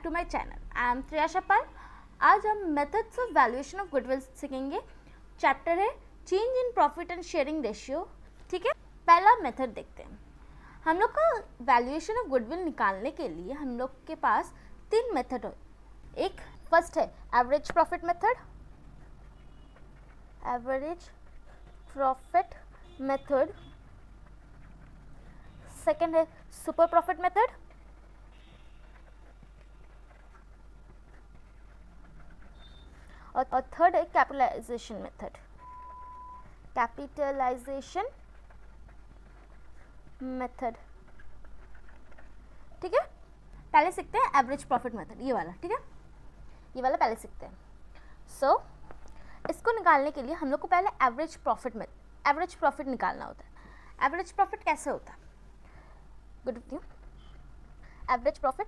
To my channel. I am Triyasha Pal. आज हम methods of valuation of goodwill सीखेंगे। Chapter है change in profit and sharing ratio. ठीक है, पहला मेथड देखते हैं। हम लोग का वैल्यूएशन ऑफ गुडविल निकालने के लिए हम लोग के पास तीन मेथड है। एक फर्स्ट है average profit method, average profit method. Second है सुपर प्रॉफिट मेथड, और थर्ड है कैपिटलाइजेशन मेथड, कैपिटलाइजेशन मेथड। ठीक है, पहले सीखते हैं एवरेज प्रॉफिट मेथड, ये वाला। ठीक है, ये वाला पहले सीखते हैं। सो इसको निकालने के लिए हम लोग को पहले एवरेज प्रॉफिट निकालना होता है। एवरेज प्रॉफिट कैसे होता है? Good with you. Average profit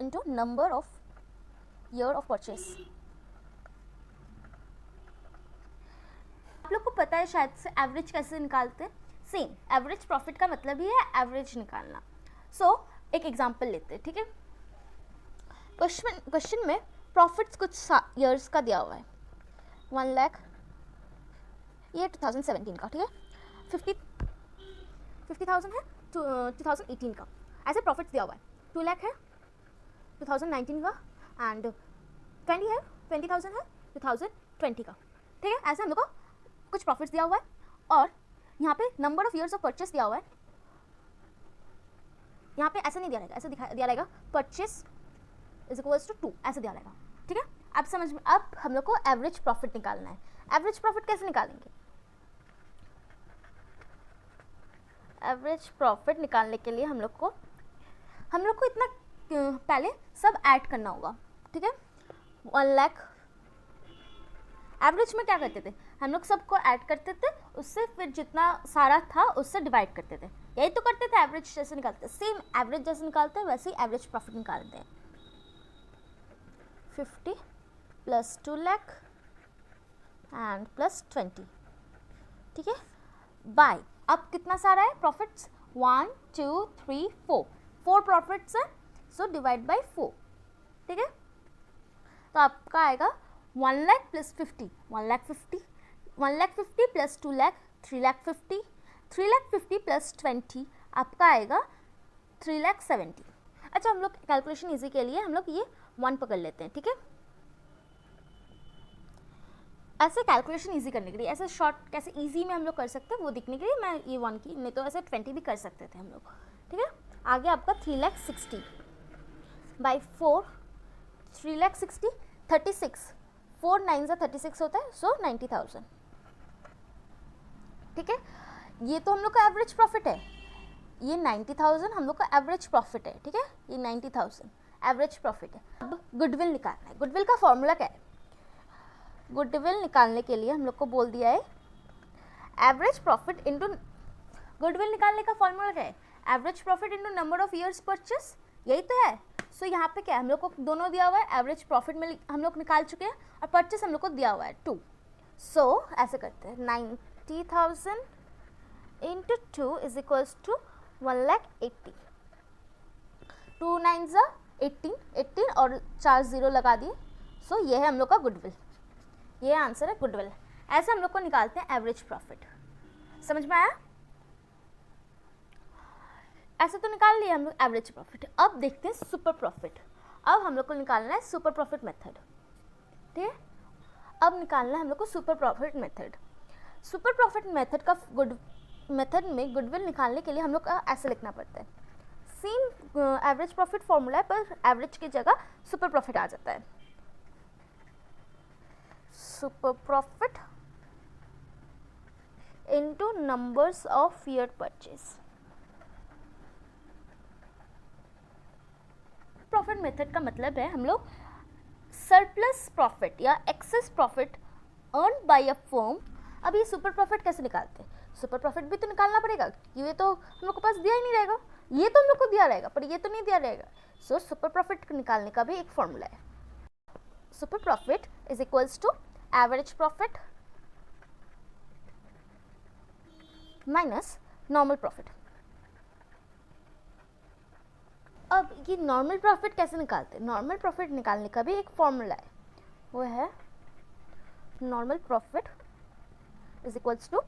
into number of year of purchase. आप लोग को पता है शायद से एवरेज कैसे निकालते हैं। सेम एवरेज प्रॉफिट का मतलब ही है एवरेज निकालना। सो एक एग्जांपल लेते हैं। ठीक है, क्वेश्चन में प्रॉफिट्स कुछ ईयर्स का दिया हुआ है। 1 लाख, ये 2017 का। ठीक है, 50,000 है 2018 का। ऐसे प्रॉफिट्स दिया हुआ है। 2 लाख है 2019 का, एंड 20,000 है 2020 का। ठीक है, ऐसे हम लोग को कुछ प्रॉफिट्स दिया हुआ है, और यहाँ पे number of years of purchase दिया हुआ है। यहाँ पे ऐसा नहीं दिया रहेगा, ऐसे दिया रहेगा परचेस इज इक्वल्स टू 2, ऐसे दिया रहेगा। ठीक है, अब समझ में, अब हम लोग को एवरेज प्रॉफिट निकालना है। एवरेज प्रॉफिट कैसे निकालेंगे? एवरेज प्रॉफिट निकालने के लिए हम लोग को इतना पहले सब ऐड करना होगा। ठीक है, 1 लाख एवरेज में क्या करते थे हम लोग, सबको ऐड करते थे, उससे फिर जितना सारा था उससे डिवाइड करते थे। यही तो करते थे एवरेज जैसे निकालते हैं। सेम एवरेज जैसे निकालते हैं वैसे ही एवरेज प्रॉफिट निकालते हैं। 50 प्लस 2 लाख एंड प्लस 20। ठीक है, बाय अब कितना सारा है प्रॉफिट्स? 1 2 3 4 प्रॉफिट्स है। So divide by 4। ठीक है, तो आपका आएगा 1 lakh plus 50, 1 lakh 50, 1 lakh 50 plus 2 lakh 3 lakh 50, 3 lakh 50 plus 20 आपका आएगा 3 लाख 70। अच्छा, हम लोग कैलकुलेशन इजी के लिए हम लोग ये 1 पकड़ लेते हैं। ठीक है, ऐसे कैलकुलेशन इजी करने के लिए, ऐसे शॉर्ट कैसे इजी में हम लोग कर सकते हैं वो दिखने के लिए मैं ये 1 की, नहीं तो ऐसे 20 भी कर सकते थे हम लोग। ठीक है, आगे आपका 3 लाख 60 बाई 4, 3 लाख 60, 36, 4 9 से 36 होता है, सो 90,000। ठीक है, ये तो हम लोग का एवरेज प्रॉफिट है। ये 90,000 हम लोग का एवरेज प्रॉफिट है। ठीक है, ये 90,000 एवरेज प्रॉफिट है। अब गुडविल निकालना है। गुडविल का फॉर्मूला क्या है? गुडविल निकालने के लिए हम लोग को बोल दिया है एवरेज प्रॉफिट इनटू, गुडविल निकालने का फॉर्मूला क्या है? Average profit into number of years purchase, यही तो है। सो यहाँ पे क्या है, हम लोग को दोनों दिया हुआ है। एवरेज प्रॉफिट में हम लोग निकाल चुके हैं, और परचेस हम लोग को दिया हुआ है 2। सो ऐसे करते हैं, 90,000 इंटू 2 इज इक्वल्स टू 1,80,000। 2 9 18 और 4 0 लगा दिए। सो ये है हम लोग का गुडविल, ये आंसर है गुडविल। ऐसे हम लोग को निकालते हैं एवरेज प्रॉफिट। समझ में आया? ऐसे तो निकाल लिया हम लोग एवरेज प्रॉफिट। अब देखते हैं सुपर प्रॉफिट। अब हम लोग को निकालना है सुपर प्रॉफिट मेथड। ठीक है, अब निकालना है हम लोग को super profit method. Super profit method का मेथड में गुडविल निकालने के लिए हम लोग का ऐसे लिखना पड़ता है। सेम एवरेज प्रॉफिट फॉर्मूला है, पर एवरेज की जगह सुपर प्रॉफिट आ जाता है। Super profit into numbers of year purchase. Profit method का मतलब है हम लोग सरप्लस प्रॉफिट या access profit earn by a firm. अब ये सुपर प्रॉफिट कैसे निकालते हैं? सुपर प्रॉफिट भी तो निकालना पड़ेगा, ये तो हम लोग के पास दिया ही नहीं रहेगा। ये तो हम लोग को दिया रहेगा, पर ये तो नहीं दिया रहेगा। सो सुपर प्रॉफिट निकालने का भी एक फॉर्मूला है। Super profit is equals to average profit minus normal profit. अब ये नॉर्मल प्रॉफिट कैसे निकालते हैं? नॉर्मल प्रॉफिट निकालने का भी एक फॉर्मूला है, वो है normal profit is equals to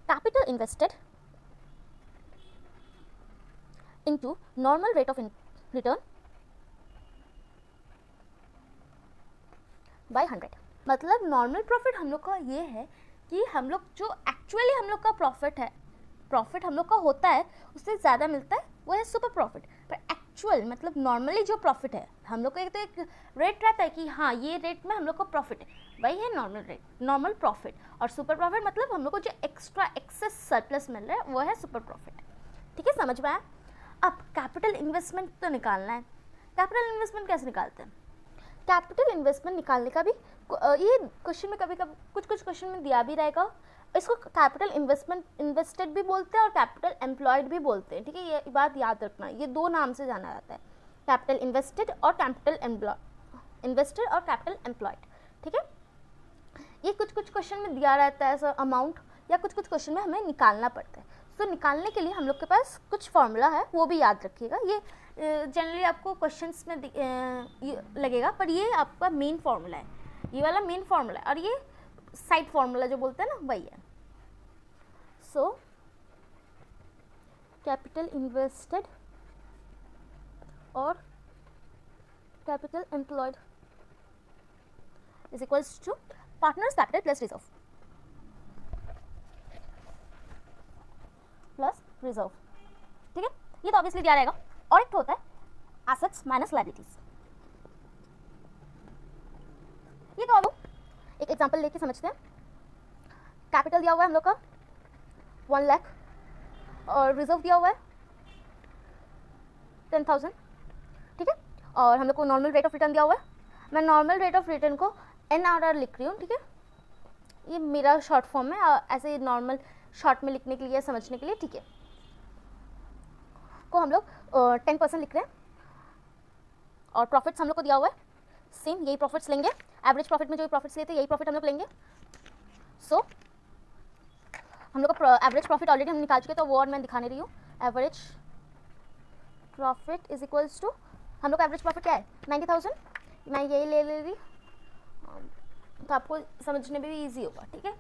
capital invested into normal rate of return by 100। मतलब नॉर्मल प्रॉफिट हम लोग का ये है कि हम लोग जो एक्चुअली हम लोग का प्रॉफिट हम लोग का होता है उससे ज़्यादा मिलता है, वो है सुपर प्रॉफिट। पर एक्चुअल मतलब नॉर्मली जो प्रॉफिट है हम लोग का एक तो एक रेट रहता है कि हाँ ये रेट में हम लोग को प्रॉफिट है, वही है नॉर्मल रेट, नॉर्मल प्रॉफिट। और सुपर प्रॉफिट मतलब हम लोग को जो एक्स्ट्रा एक्सेस सरप्लस मिल रहा है वो है सुपर प्रॉफिट। ठीक है, समझ में आया? अब कैपिटल इन्वेस्टमेंट तो निकालना है। कैपिटल इन्वेस्टमेंट कैसे निकालते हैं? कैपिटल इन्वेस्टमेंट निकालने का भी ये क्वेश्चन में कभी कभी कुछ क्वेश्चन में दिया भी रहेगा। इसको कैपिटल इन्वेस्टेड भी बोलते हैं और कैपिटल एम्प्लॉयड भी बोलते हैं। ठीक है, ये बात याद रखना, ये दो नाम से जाना जाता है, कैपिटल इन्वेस्टेड और कैपिटल एम्प्लॉयड। ठीक है, ये कुछ क्वेश्चन में दिया रहता है ऐसा अमाउंट, या कुछ क्वेश्चन में हमें निकालना पड़ता है। तो निकालने के लिए हम लोग के पास कुछ फॉर्मूला है, वो भी याद रखिएगा। ये जनरली आपको क्वेश्चंस में लगेगा, पर ये आपका मेन फार्मूला है, ये वाला मेन फार्मूला है, और ये साइड फार्मूला जो बोलते हैं ना वही है। सो कैपिटल इन्वेस्टेड और capital employed is equals to partners capital plus reserve. ठीक है, ये तो ऑब्वियसली दिया रहेगा। और एक तो होता है एसेट्स माइनस लायबिलिटीज। ये तो अब एक एग्जांपल लेके समझते हैं। कैपिटल दिया हुआ है हम लोग का 1 लाख और रिजर्व दिया हुआ है 10,000। ठीक है, और हम लोग को नॉर्मल रेट ऑफ रिटर्न दिया हुआ है। मैं नॉर्मल रेट ऑफ रिटर्न को NRR लिख रही हूँ। ठीक है, ये मेरा शॉर्ट फॉर्म है, ऐसे नॉर्मल शॉर्ट में लिखने के लिए, समझने के लिए। ठीक है, को हम लोग 10% लिख रहे हैं। और प्रॉफिट्स हम लोग को दिया हुआ है सेम, यही प्रॉफिट्स लेंगे। एवरेज प्रॉफिट में जो प्रॉफिट्स लेते हैं यही प्रॉफिट हम लोग लेंगे। सो हम लोग का एवरेज प्रॉफिट ऑलरेडी हम निकाल चुके, तो वो और मैं दिखाने रही हूँ। Average profit is equals to, हम लोग का एवरेज प्रॉफिट क्या है 90,000। मैं यही ले रही, तो आपको समझने में भी ईजी होगा। ठीक है,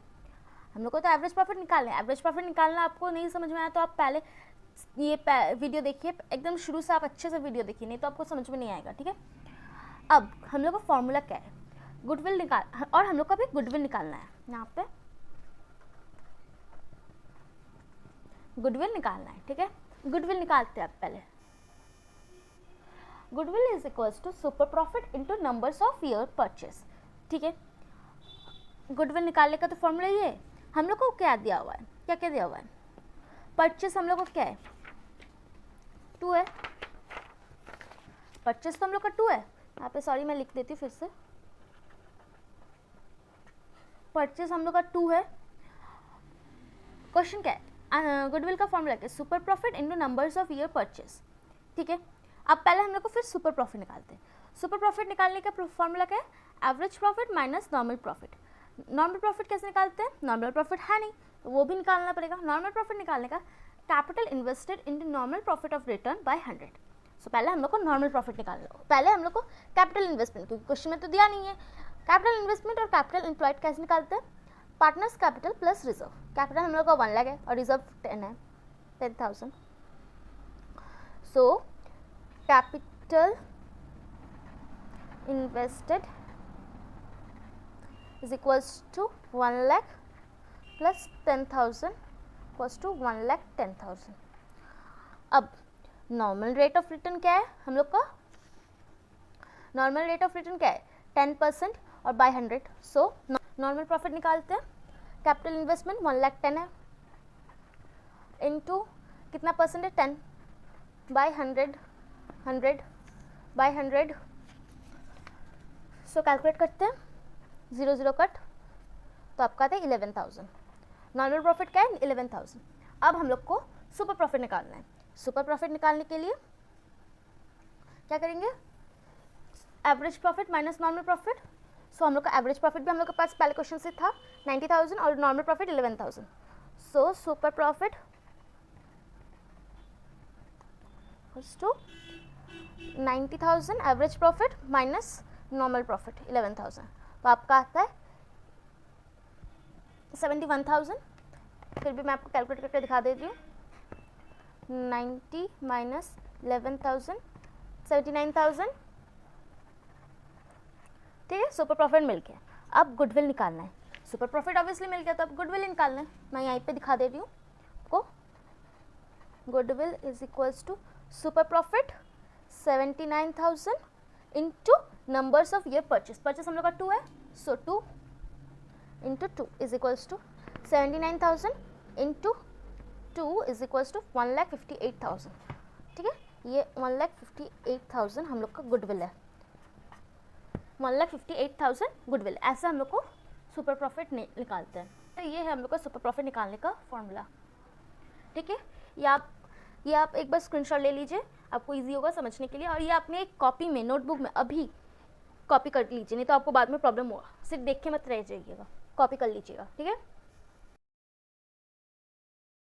हम लोग को तो एवरेज प्रॉफिट निकालना है। एवरेज प्रॉफिट निकालना आपको नहीं समझ में आया तो आप पहले ये वीडियो देखिए, एकदम शुरू से आप अच्छे से वीडियो देखिए, नहीं तो आपको समझ में नहीं आएगा। ठीक है, अब हम लोग का फॉर्मूला क्या है, गुडविल निकाल, और हम लोग का भी गुडविल निकालना है। यहाँ पे गुडविल निकालना है। ठीक है, गुडविल निकालते हैं आप पहले। Goodwill is equals to super profit into numbers of year purchase. ठीक है, गुडविल निकालने का तो फॉर्मूला ये है। हम लोग को क्या दिया हुआ है, क्या क्या दिया हुआ है? परचेस हम लोग को क्या है 2 है। परचेस तो हम लोग का 2 है। यहाँ पे सॉरी मैं लिख देती हूँ फिर से। परचेस हम लोग का 2 है। क्वेश्चन क्या है, गुडविल का फॉर्मूला क्या है, super profit into numbers of year purchase. ठीक है, अब पहले हम लोग को फिर सुपर प्रॉफिट निकालते हैं। सुपर प्रॉफिट निकालने का फॉर्मूला क्या है, average profit minus normal profit. Normal profit कैसे निकालते हैं, नॉर्मल प्रॉफिट है नहीं तो वो भी निकालना पड़ेगा। नॉर्मल प्रॉफिट निकालने का capital invested into normal profit of return by 100। So पहले हम लोग को नॉर्मल प्रॉफिट निकालना होगा। पहले हम लोग को कैपिटल इन्वेस्टमेंट, क्योंकि क्वेश्चन में तो दिया नहीं है। कैपिटल इन्वेस्टमेंट और कैपिटल एम्प्लॉयड कैसे निकालते हैं, partners capital plus reserve. Capital हम लोग का 1 लाख है और रिजर्व 10 है, 10,000। सो capital invested is equals to 1 lakh plus 10,000 equals to 1,10,000। अब नॉर्मल रेट ऑफ रिटर्न क्या है हम लोग का, नॉर्मल रेट ऑफ रिटर्न क्या है 10% और बाय 100। सो नॉर्मल प्रॉफिट निकालते हैं। कैपिटल इन्वेस्टमेंट 1,10,000 है इनटू कितना परसेंट है 10 बाय 100, 100 बाय 100। सो कैलकुलेट करते हैं, 0 0 कट, तो आपका आता है 11,000। नॉर्मल प्रॉफिट क्या है 11,000। अब हम लोग को सुपर प्रॉफिट निकालना है। सुपर प्रॉफिट निकालने के लिए क्या करेंगे, average profit minus normal profit. So हम लोग का एवरेज प्रॉफिट भी हम लोग के पास पहले क्वेश्चन से था 90,000 और normal profit 11,000। So super profit to 90,000 average profit minus normal profit 11,000, तो आपका आता है 71,000। फिर भी मैं आपको कैलकुलेट करके दिखा देती हूँ। 90 माइनस 11,000 79,000, ठीक है। सुपर प्रॉफिट मिल गया। अब गुडविल निकालना है। सुपर प्रॉफिट ऑब्वियसली मिल गया तो अब गुडविल निकालना है। मैं यहीं पे दिखा दे रही हूँ आपको। Goodwill is equals to super profit 79,000 into numbers of year purchase. Purchase हम लोग का 2 है, so 2 into 2 is equals to 79,000 into 2 is equals to 1,58,000, ठीक है। ये 1,58,000 हम लोग का गुडविल है। 1,58,000 गुडविल, ऐसा हम लोग को सुपर प्रॉफिट निकालते हैं। तो ये है हम लोग का सुपर प्रॉफिट निकालने का फॉर्मूला, ठीक है। ये आप एक बार स्क्रीनशॉट ले लीजिए, आपको इजी होगा समझने के लिए। और ये आपने एक कॉपी में, नोटबुक में अभी कॉपी कर लीजिए, नहीं तो आपको बाद में प्रॉब्लम होगा। सिर्फ देख के मत रह जाइएगा, कॉपी कर लीजिएगा, ठीक है।